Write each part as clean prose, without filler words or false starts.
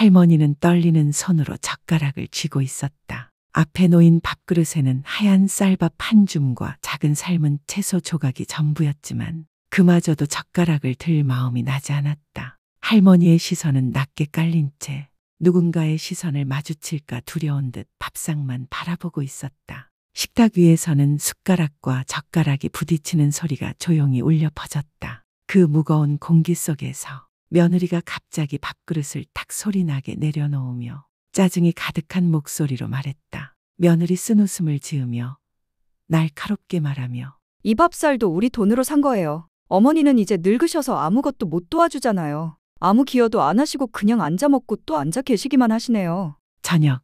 할머니는 떨리는 손으로 젓가락을 쥐고 있었다. 앞에 놓인 밥그릇에는 하얀 쌀밥 한 줌과 작은 삶은 채소 조각이 전부였지만 그마저도 젓가락을 들 마음이 나지 않았다. 할머니의 시선은 낮게 깔린 채 누군가의 시선을 마주칠까 두려운 듯 밥상만 바라보고 있었다. 식탁 위에서는 숟가락과 젓가락이 부딪히는 소리가 조용히 울려 퍼졌다. 그 무거운 공기 속에서 며느리가 갑자기 밥그릇을 탁 소리나게 내려놓으며 짜증이 가득한 목소리로 말했다. 며느리 쓴웃음을 지으며 날카롭게 말하며 이 밥살도 우리 돈으로 산 거예요. 어머니는 이제 늙으셔서 아무것도 못 도와주잖아요. 아무 기여도 안 하시고 그냥 앉아 먹고 또 앉아 계시기만 하시네요. 저녁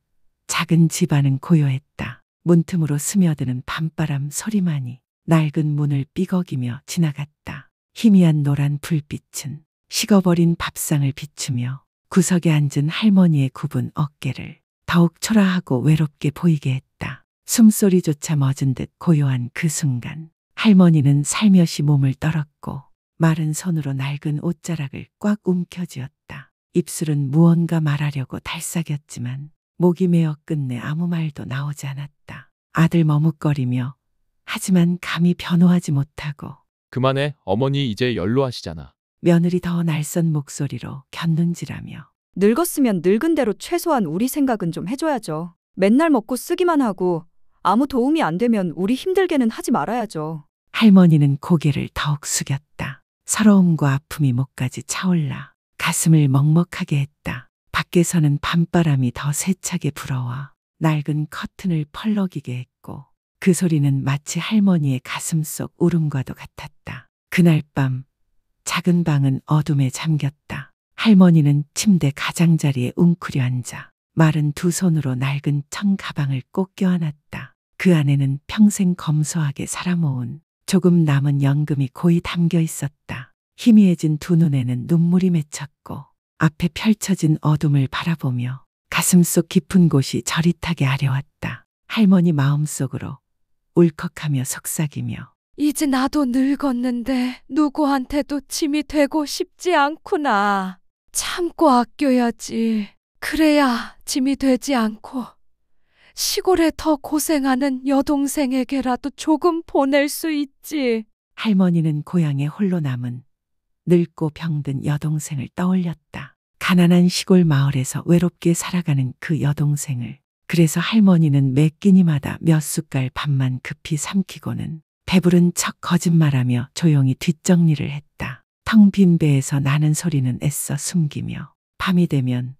작은 집안은 고요했다. 문틈으로 스며드는 밤바람 소리만이 낡은 문을 삐걱이며 지나갔다. 희미한 노란 불빛은 식어버린 밥상을 비추며 구석에 앉은 할머니의 굽은 어깨를 더욱 초라하고 외롭게 보이게 했다. 숨소리조차 멎은 듯 고요한 그 순간 할머니는 살며시 몸을 떨었고 마른 손으로 낡은 옷자락을 꽉 움켜쥐었다. 입술은 무언가 말하려고 달싹였지만 목이 메어 끝내 아무 말도 나오지 않았다. 아들 머뭇거리며 하지만 감히 변호하지 못하고 그만해. 어머니 이제 연로하시잖아. 며느리 더 날선 목소리로 곁눈질하며 늙었으면 늙은 대로 최소한 우리 생각은 좀 해줘야죠. 맨날 먹고 쓰기만 하고 아무 도움이 안 되면 우리 힘들게는 하지 말아야죠. 할머니는 고개를 더욱 숙였다. 서러움과 아픔이 목까지 차올라 가슴을 먹먹하게 했다. 밖에서는 밤바람이 더 세차게 불어와 낡은 커튼을 펄럭이게 했고 그 소리는 마치 할머니의 가슴 속 울음과도 같았다. 그날 밤 작은 방은 어둠에 잠겼다. 할머니는 침대 가장자리에 웅크려 앉아 마른 두 손으로 낡은 청 가방을 꼭 껴안았다. 그 안에는 평생 검소하게 살아모은 조금 남은 연금이 고이 담겨 있었다. 희미해진 두 눈에는 눈물이 맺혔고 앞에 펼쳐진 어둠을 바라보며 가슴속 깊은 곳이 저릿하게 아려왔다. 할머니 마음속으로 울컥하며 속삭이며 이제 나도 늙었는데 누구한테도 짐이 되고 싶지 않구나. 참고 아껴야지. 그래야 짐이 되지 않고 시골에 더 고생하는 여동생에게라도 조금 보낼 수 있지. 할머니는 고향에 홀로 남은 늙고 병든 여동생을 떠올렸다. 가난한 시골 마을에서 외롭게 살아가는 그 여동생을. 그래서 할머니는 매 끼니마다 몇 숟갈 밥만 급히 삼키고는 배부른 척 거짓말하며 조용히 뒷정리를 했다. 텅 빈 배에서 나는 소리는 애써 숨기며 밤이 되면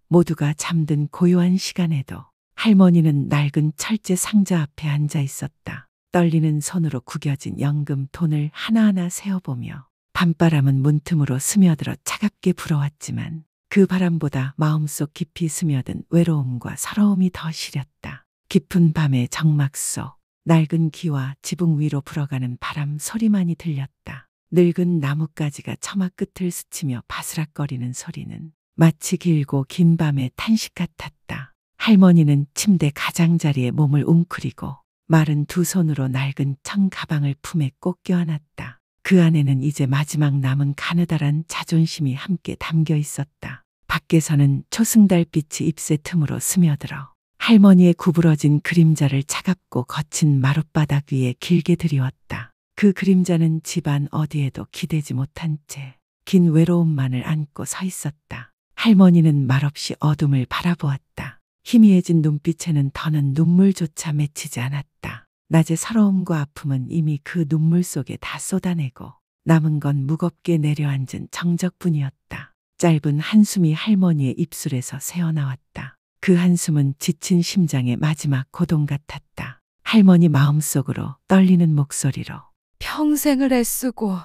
모두가 잠든 고요한 시간에도 할머니는 낡은 철제 상자 앞에 앉아 있었다. 떨리는 손으로 구겨진 연금 돈을 하나하나 세어보며 밤바람은 문틈으로 스며들어 차갑게 불어왔지만 그 바람보다 마음속 깊이 스며든 외로움과 서러움이 더 시렸다. 깊은 밤의 정막 속 낡은 기와 지붕 위로 불어가는 바람 소리만이 들렸다. 늙은 나뭇가지가 처마 끝을 스치며 바스락거리는 소리는 마치 길고 긴 밤의 탄식 같았다. 할머니는 침대 가장자리에 몸을 웅크리고 마른 두 손으로 낡은 청 가방을 품에 꼭 껴안았다. 그 안에는 이제 마지막 남은 가느다란 자존심이 함께 담겨 있었다. 밖에서는 초승달빛이 잎새 틈으로 스며들어 할머니의 구부러진 그림자를 차갑고 거친 마룻바닥 위에 길게 드리웠다. 그 그림자는 집안 어디에도 기대지 못한 채 긴 외로움만을 안고 서 있었다. 할머니는 말없이 어둠을 바라보았다. 희미해진 눈빛에는 더는 눈물조차 맺히지 않았다. 낮의 서러움과 아픔은 이미 그 눈물 속에 다 쏟아내고 남은 건 무겁게 내려앉은 정적뿐이었다. 짧은 한숨이 할머니의 입술에서 새어나왔다. 그 한숨은 지친 심장의 마지막 고동 같았다. 할머니 마음속으로 떨리는 목소리로 평생을 애쓰고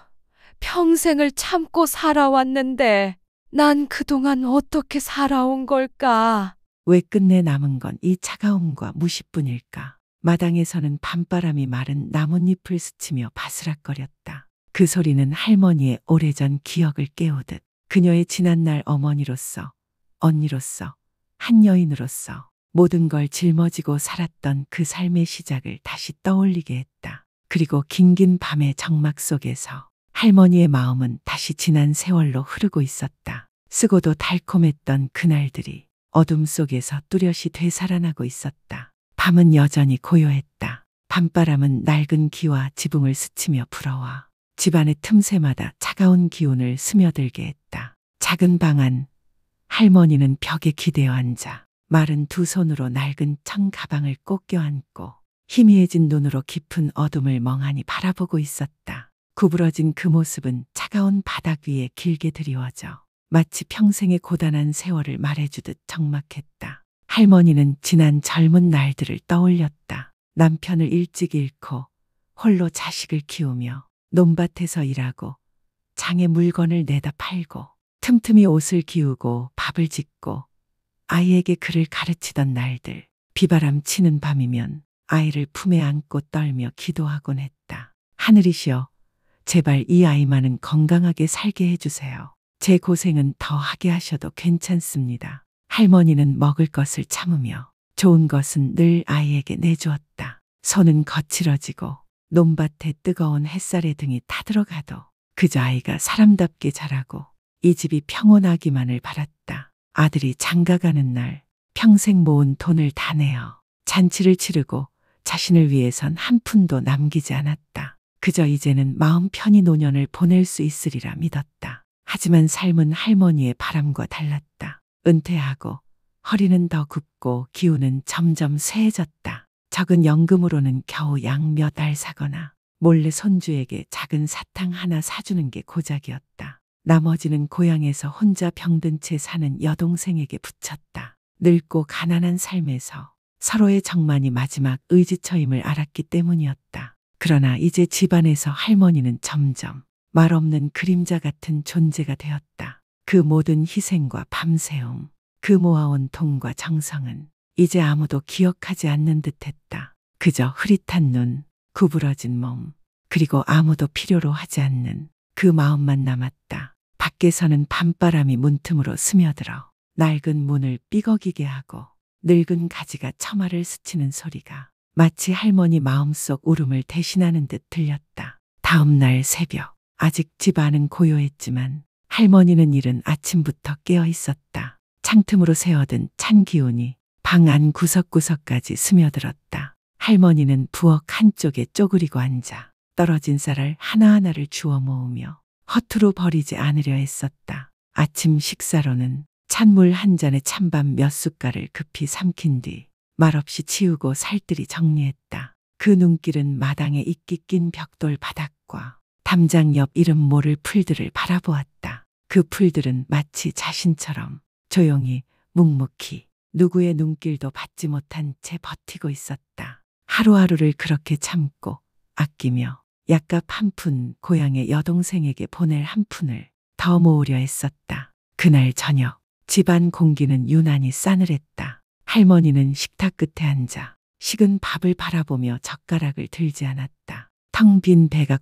평생을 참고 살아왔는데 난 그동안 어떻게 살아온 걸까? 왜 끝내 남은 건 이 차가움과 무시뿐일까? 마당에서는 밤바람이 마른 나뭇잎을 스치며 바스락거렸다. 그 소리는 할머니의 오래전 기억을 깨우듯 그녀의 지난날 어머니로서, 언니로서, 한 여인으로서 모든 걸 짊어지고 살았던 그 삶의 시작을 다시 떠올리게 했다. 그리고 긴긴 밤의 정막 속에서 할머니의 마음은 다시 지난 세월로 흐르고 있었다. 쓰고도 달콤했던 그날들이 어둠 속에서 뚜렷이 되살아나고 있었다. 밤은 여전히 고요했다. 밤바람은 낡은 기와 지붕을 스치며 불어와 집안의 틈새마다 차가운 기운을 스며들게 했다. 작은 방 안, 할머니는 벽에 기대어 앉아 마른 두 손으로 낡은 청 가방을 꼭 껴안고 희미해진 눈으로 깊은 어둠을 멍하니 바라보고 있었다. 구부러진 그 모습은 차가운 바닥 위에 길게 드리워져 마치 평생의 고단한 세월을 말해주듯 적막했다. 할머니는 지난 젊은 날들을 떠올렸다. 남편을 일찍 잃고 홀로 자식을 키우며 논밭에서 일하고 장에 물건을 내다 팔고 틈틈이 옷을 기우고 밥을 짓고 아이에게 글을 가르치던 날들. 비바람 치는 밤이면 아이를 품에 안고 떨며 기도하곤 했다. 하늘이시여, 제발 이 아이만은 건강하게 살게 해주세요. 제 고생은 더 하게 하셔도 괜찮습니다. 할머니는 먹을 것을 참으며 좋은 것은 늘 아이에게 내주었다. 손은 거칠어지고 논밭에 뜨거운 햇살의 등이 타들어가도 그저 아이가 사람답게 자라고 이 집이 평온하기만을 바랐다. 아들이 장가가는 날 평생 모은 돈을 다 내어 잔치를 치르고 자신을 위해선 한 푼도 남기지 않았다. 그저 이제는 마음 편히 노년을 보낼 수 있으리라 믿었다. 하지만 삶은 할머니의 바람과 달랐다. 은퇴하고 허리는 더 굽고 기운은 점점 쇠해졌다. 적은 연금으로는 겨우 양 몇 알 사거나 몰래 손주에게 작은 사탕 하나 사주는 게 고작이었다. 나머지는 고향에서 혼자 병든 채 사는 여동생에게 붙였다. 늙고 가난한 삶에서 서로의 정만이 마지막 의지처임을 알았기 때문이었다. 그러나 이제 집안에서 할머니는 점점 말없는 그림자 같은 존재가 되었다. 그 모든 희생과 밤새움, 그 모아온 돈과 정성은 이제 아무도 기억하지 않는 듯했다. 그저 흐릿한 눈, 구부러진 몸, 그리고 아무도 필요로 하지 않는 그 마음만 남았다. 밖에서는 밤바람이 문틈으로 스며들어 낡은 문을 삐걱이게 하고 늙은 가지가 처마를 스치는 소리가 마치 할머니 마음속 울음을 대신하는 듯 들렸다. 다음 날 새벽, 아직 집 안은 고요했지만 할머니는 이른 아침부터 깨어 있었다. 창틈으로 새어든 찬 기운이 방 안 구석구석까지 스며들었다. 할머니는 부엌 한쪽에 쪼그리고 앉아 떨어진 쌀을 하나하나를 주워 모으며 허투루 버리지 않으려 했었다. 아침 식사로는 찬물 한 잔에 찬밥 몇 숟갈을 급히 삼킨 뒤 말없이 치우고 살뜰히 정리했다. 그 눈길은 마당에 이끼 낀 벽돌 바닥과 담장 옆 이름 모를 풀들을 바라보았다. 그 풀들은 마치 자신처럼 조용히 묵묵히 누구의 눈길도 받지 못한 채 버티고 있었다. 하루하루를 그렇게 참고 아끼며 약값 한 푼 고향의 여동생에게 보낼 한 푼을 더 모으려 했었다. 그날 저녁 집안 공기는 유난히 싸늘했다. 할머니는 식탁 끝에 앉아 식은 밥을 바라보며 젓가락을 들지 않았다. 텅 빈 배가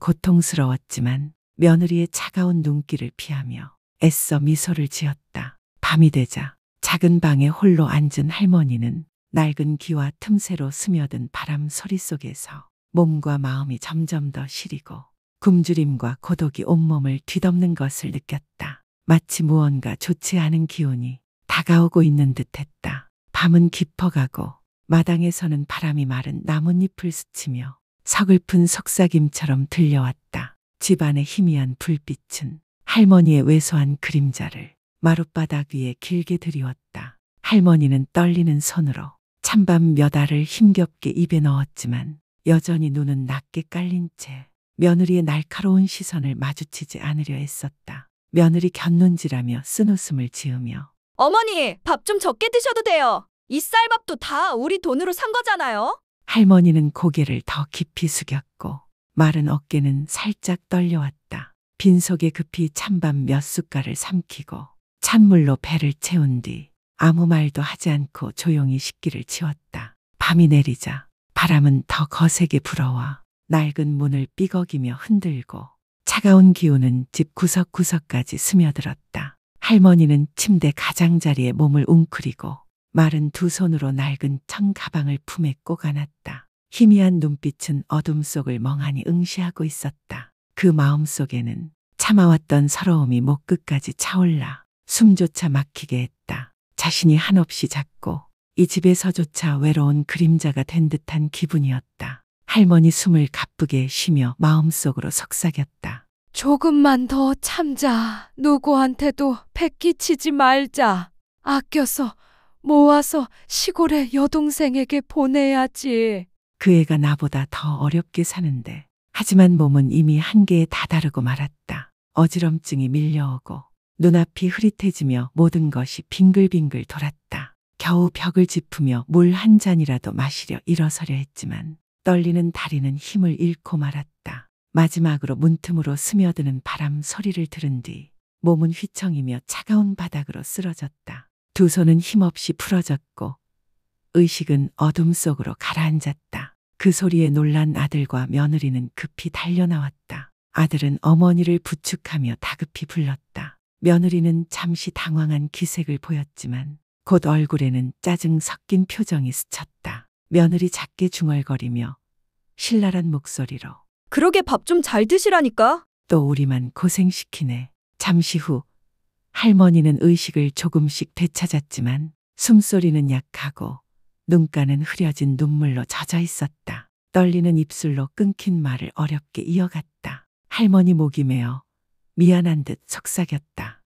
고통스러웠지만 며느리의 차가운 눈길을 피하며 애써 미소를 지었다. 밤이 되자 작은 방에 홀로 앉은 할머니는 낡은 기와 틈새로 스며든 바람 소리 속에서 몸과 마음이 점점 더 시리고 굶주림과 고독이 온몸을 뒤덮는 것을 느꼈다. 마치 무언가 좋지 않은 기운이 다가오고 있는 듯했다. 밤은 깊어가고 마당에서는 바람이 마른 나뭇잎을 스치며 서글픈 속삭임처럼 들려왔다. 집안의 희미한 불빛은 할머니의 왜소한 그림자를 마룻바닥 위에 길게 드리웠다. 할머니는 떨리는 손으로 찬밥 몇 알을 힘겹게 입에 넣었지만 여전히 눈은 낮게 깔린 채 며느리의 날카로운 시선을 마주치지 않으려 했었다. 며느리 곁눈질하며 쓴웃음을 지으며 어머니, 밥 좀 적게 드셔도 돼요. 이 쌀밥도 다 우리 돈으로 산 거잖아요. 할머니는 고개를 더 깊이 숙였고 마른 어깨는 살짝 떨려왔다. 빈속에 급히 찬밥 몇 숟갈을 삼키고 찬물로 배를 채운 뒤 아무 말도 하지 않고 조용히 식기를 치웠다. 밤이 내리자 바람은 더 거세게 불어와 낡은 문을 삐걱이며 흔들고 차가운 기운은 집 구석구석까지 스며들었다. 할머니는 침대 가장자리에 몸을 웅크리고 마른 두 손으로 낡은 청 가방을 품에 꼭 안았다. 희미한 눈빛은 어둠 속을 멍하니 응시하고 있었다. 그 마음 속에는 참아왔던 서러움이 목끝까지 차올라 숨조차 막히게 했다. 자신이 한없이 작고 이 집에서조차 외로운 그림자가 된 듯한 기분이었다. 할머니 숨을 가쁘게 쉬며 마음속으로 속삭였다. 조금만 더 참자. 누구한테도 배 끼치지 말자. 아껴서 모아서 시골의 여동생에게 보내야지. 그 애가 나보다 더 어렵게 사는데. 하지만 몸은 이미 한계에 다다르고 말았다. 어지럼증이 밀려오고 눈앞이 흐릿해지며 모든 것이 빙글빙글 돌았다. 겨우 벽을 짚으며 물 한 잔이라도 마시려 일어서려 했지만 떨리는 다리는 힘을 잃고 말았다. 마지막으로 문틈으로 스며드는 바람 소리를 들은 뒤 몸은 휘청이며 차가운 바닥으로 쓰러졌다. 두 손은 힘없이 풀어졌고 의식은 어둠 속으로 가라앉았다. 그 소리에 놀란 아들과 며느리는 급히 달려나왔다. 아들은 어머니를 부축하며 다급히 불렀다. 며느리는 잠시 당황한 기색을 보였지만 곧 얼굴에는 짜증 섞인 표정이 스쳤다. 며느리 작게 중얼거리며 신랄한 목소리로 그러게 밥 좀 잘 드시라니까. 또 우리만 고생시키네. 잠시 후 할머니는 의식을 조금씩 되찾았지만 숨소리는 약하고 눈가는 흐려진 눈물로 젖어 있었다. 떨리는 입술로 끊긴 말을 어렵게 이어갔다. 할머니 목이 메어 미안한 듯 속삭였다.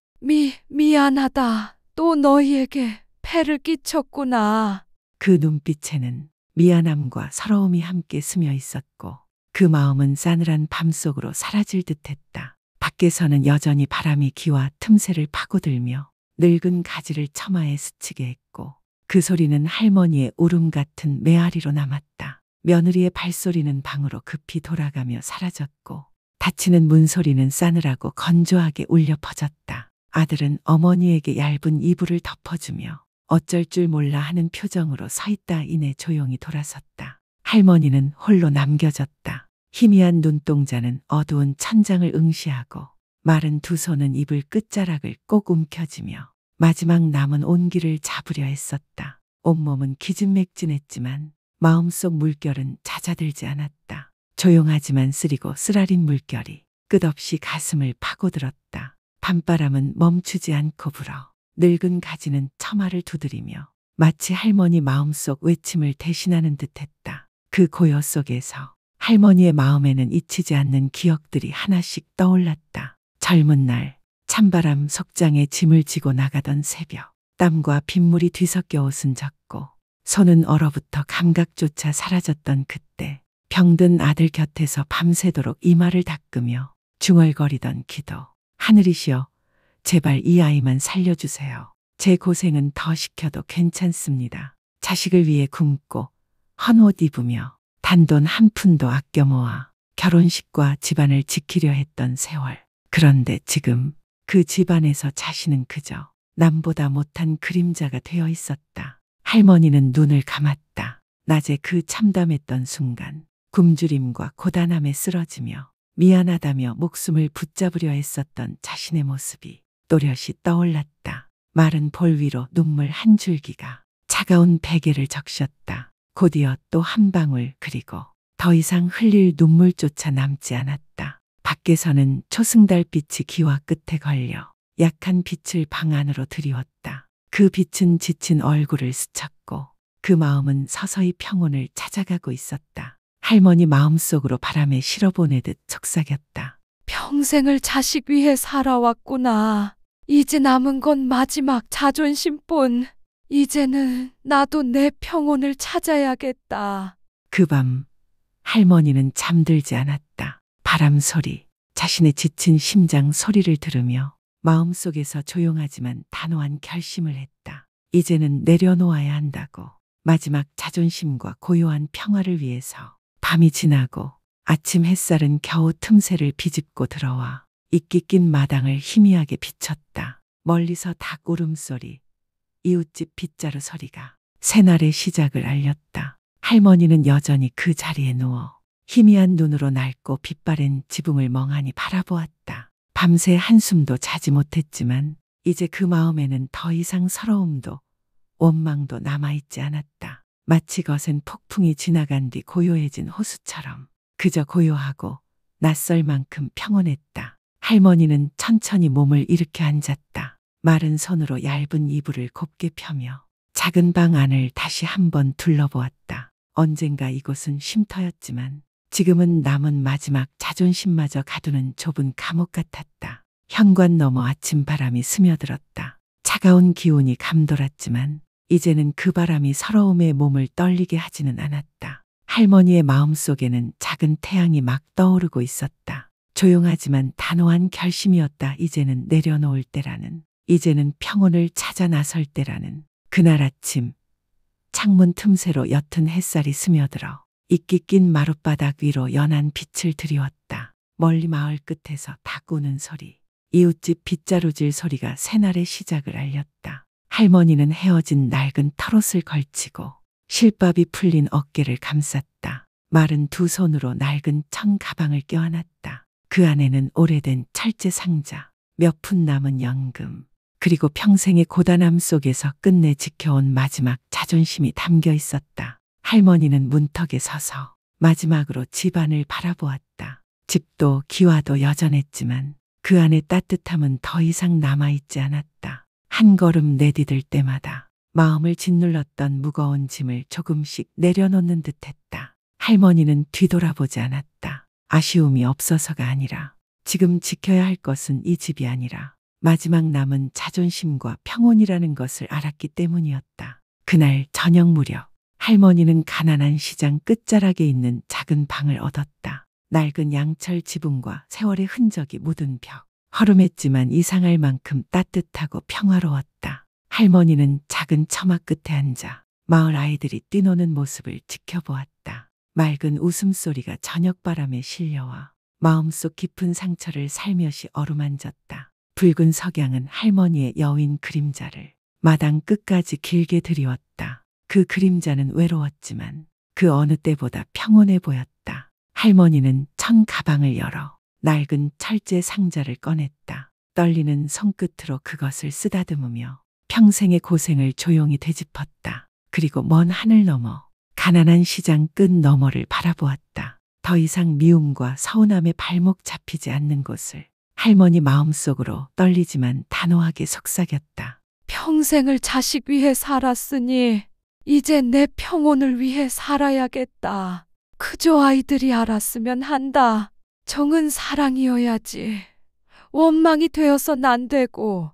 미안하다. 또 너희에게 폐를 끼쳤구나. 그 눈빛에는 미안함과 서러움이 함께 스며 있었고 그 마음은 싸늘한 밤속으로 사라질 듯했다. 밖에서는 여전히 바람이 기와 틈새를 파고들며 늙은 가지를 처마에 스치게 했고 그 소리는 할머니의 울음 같은 메아리로 남았다. 며느리의 발소리는 방으로 급히 돌아가며 사라졌고 닫히는 문소리는 싸늘하고 건조하게 울려 퍼졌다. 아들은 어머니에게 얇은 이불을 덮어주며 어쩔 줄 몰라 하는 표정으로 서 있다 이내 조용히 돌아섰다. 할머니는 홀로 남겨졌다. 희미한 눈동자는 어두운 천장을 응시하고 마른 두 손은 이불 끝자락을 꼭 움켜쥐며 마지막 남은 온기를 잡으려 했었다. 온몸은 기진맥진했지만 마음속 물결은 잦아들지 않았다. 조용하지만 쓰리고 쓰라린 물결이 끝없이 가슴을 파고들었다. 밤바람은 멈추지 않고 불어 늙은 가지는 처마를 두드리며 마치 할머니 마음속 외침을 대신하는 듯했다. 그 고요 속에서 할머니의 마음에는 잊히지 않는 기억들이 하나씩 떠올랐다. 젊은 날 찬바람 속장에 짐을 지고 나가던 새벽, 땀과 빗물이 뒤섞여 옷은 젖고 손은 얼어붙어 감각조차 사라졌던 그때, 병든 아들 곁에서 밤새도록 이마를 닦으며 중얼거리던 기도. 하늘이시여, 제발 이 아이만 살려주세요. 제 고생은 더 시켜도 괜찮습니다. 자식을 위해 굶고 헌옷 입으며 단돈 한 푼도 아껴 모아 결혼식과 집안을 지키려 했던 세월. 그런데 지금 그 집안에서 자신은 그저 남보다 못한 그림자가 되어 있었다. 할머니는 눈을 감았다. 낮에 그 참담했던 순간 굶주림과 고단함에 쓰러지며 미안하다며 목숨을 붙잡으려 했었던 자신의 모습이 또렷이 떠올랐다. 마른 볼 위로 눈물 한 줄기가 차가운 베개를 적셨다. 곧이어 또 한 방울, 그리고 더 이상 흘릴 눈물조차 남지 않았다. 밖에서는 초승달빛이 기와 끝에 걸려 약한 빛을 방 안으로 들이웠다. 그 빛은 지친 얼굴을 스쳤고 그 마음은 서서히 평온을 찾아가고 있었다. 할머니 마음속으로 바람에 실어보내듯 속삭였다. 평생을 자식 위해 살아왔구나. 이제 남은 건 마지막 자존심뿐. 이제는 나도 내 평온을 찾아야겠다. 그 밤 할머니는 잠들지 않았다. 바람 소리, 자신의 지친 심장 소리를 들으며 마음속에서 조용하지만 단호한 결심을 했다. 이제는 내려놓아야 한다고. 마지막 자존심과 고요한 평화를 위해서. 밤이 지나고 아침 햇살은 겨우 틈새를 비집고 들어와 이끼 낀 마당을 희미하게 비췄다. 멀리서 닭 울음소리, 이웃집 빗자루 소리가 새날의 시작을 알렸다. 할머니는 여전히 그 자리에 누워 희미한 눈으로 낡고 빛바랜 지붕을 멍하니 바라보았다. 밤새 한숨도 자지 못했지만 이제 그 마음에는 더 이상 서러움도 원망도 남아있지 않았다. 마치 거센 폭풍이 지나간 뒤 고요해진 호수처럼 그저 고요하고 낯설 만큼 평온했다. 할머니는 천천히 몸을 일으켜 앉았다. 마른 손으로 얇은 이불을 곱게 펴며 작은 방 안을 다시 한번 둘러보았다. 언젠가 이곳은 쉼터였지만 지금은 남은 마지막 자존심마저 가두는 좁은 감옥 같았다. 현관 너머 아침 바람이 스며들었다. 차가운 기운이 감돌았지만 이제는 그 바람이 서러움에 몸을 떨리게 하지는 않았다. 할머니의 마음속에는 작은 태양이 막 떠오르고 있었다. 조용하지만 단호한 결심이었다. 이제는 내려놓을 때라는, 이제는 평온을 찾아 나설 때라는. 그날 아침 창문 틈새로 옅은 햇살이 스며들어 이끼 낀 마룻바닥 위로 연한 빛을 들이웠다. 멀리 마을 끝에서 닭 우는 소리, 이웃집 빗자루질 소리가 새날의 시작을 알렸다. 할머니는 헤어진 낡은 털옷을 걸치고 실밥이 풀린 어깨를 감쌌다. 마른 두 손으로 낡은 청 가방을 껴안았다. 그 안에는 오래된 철제 상자, 몇 푼 남은 연금, 그리고 평생의 고단함 속에서 끝내 지켜온 마지막 자존심이 담겨 있었다. 할머니는 문턱에 서서 마지막으로 집안을 바라보았다. 집도 기와도 여전했지만 그 안의 따뜻함은 더 이상 남아있지 않았다. 한 걸음 내디딜 때마다 마음을 짓눌렀던 무거운 짐을 조금씩 내려놓는 듯했다. 할머니는 뒤돌아보지 않았다. 아쉬움이 없어서가 아니라 지금 지켜야 할 것은 이 집이 아니라 마지막 남은 자존심과 평온이라는 것을 알았기 때문이었다. 그날 저녁 무렵 할머니는 가난한 시장 끝자락에 있는 작은 방을 얻었다. 낡은 양철 지붕과 세월의 흔적이 묻은 벽, 허름했지만 이상할 만큼 따뜻하고 평화로웠다. 할머니는 작은 처마 끝에 앉아 마을 아이들이 뛰노는 모습을 지켜보았다. 맑은 웃음소리가 저녁바람에 실려와 마음속 깊은 상처를 살며시 어루만졌다. 붉은 석양은 할머니의 여윈 그림자를 마당 끝까지 길게 드리웠다. 그 그림자는 외로웠지만 그 어느 때보다 평온해 보였다. 할머니는 천 가방을 열어 낡은 철제 상자를 꺼냈다. 떨리는 손끝으로 그것을 쓰다듬으며 평생의 고생을 조용히 되짚었다. 그리고 먼 하늘 너머 가난한 시장 끝 너머를 바라보았다. 더 이상 미움과 서운함에 발목 잡히지 않는 곳을 할머니 마음속으로 떨리지만 단호하게 속삭였다. 평생을 자식 위해 살았으니 이제 내 평온을 위해 살아야겠다. 그저 아이들이 알았으면 한다. 정은 사랑이어야지. 원망이 되어선 안 되고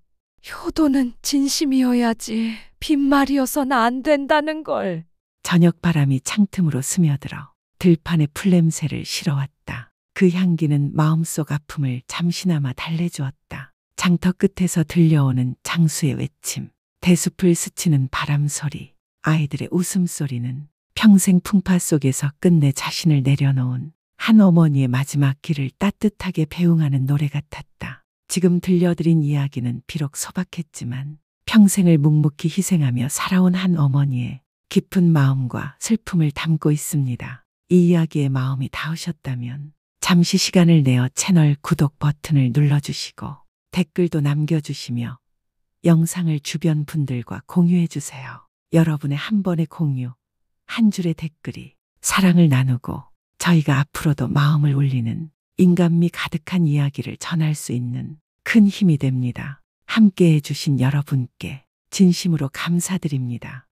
효도는 진심이어야지. 빈말이어선 안 된다는 걸. 저녁 바람이 창틈으로 스며들어 들판의 풀냄새를 실어왔다. 그 향기는 마음속 아픔을 잠시나마 달래주었다. 장터 끝에서 들려오는 장수의 외침, 대숲을 스치는 바람 소리, 아이들의 웃음소리는 평생 풍파 속에서 끝내 자신을 내려놓은 한 어머니의 마지막 길을 따뜻하게 배웅하는 노래 같았다. 지금 들려드린 이야기는 비록 소박했지만 평생을 묵묵히 희생하며 살아온 한 어머니의 깊은 마음과 슬픔을 담고 있습니다. 이 이야기에 마음이 닿으셨다면 잠시 시간을 내어 채널 구독 버튼을 눌러주시고 댓글도 남겨주시며 영상을 주변 분들과 공유해주세요. 여러분의 한 번의 공유, 한 줄의 댓글이 사랑을 나누고 저희가 앞으로도 마음을 울리는 인간미 가득한 이야기를 전할 수 있는 큰 힘이 됩니다. 함께 해주신 여러분께 진심으로 감사드립니다.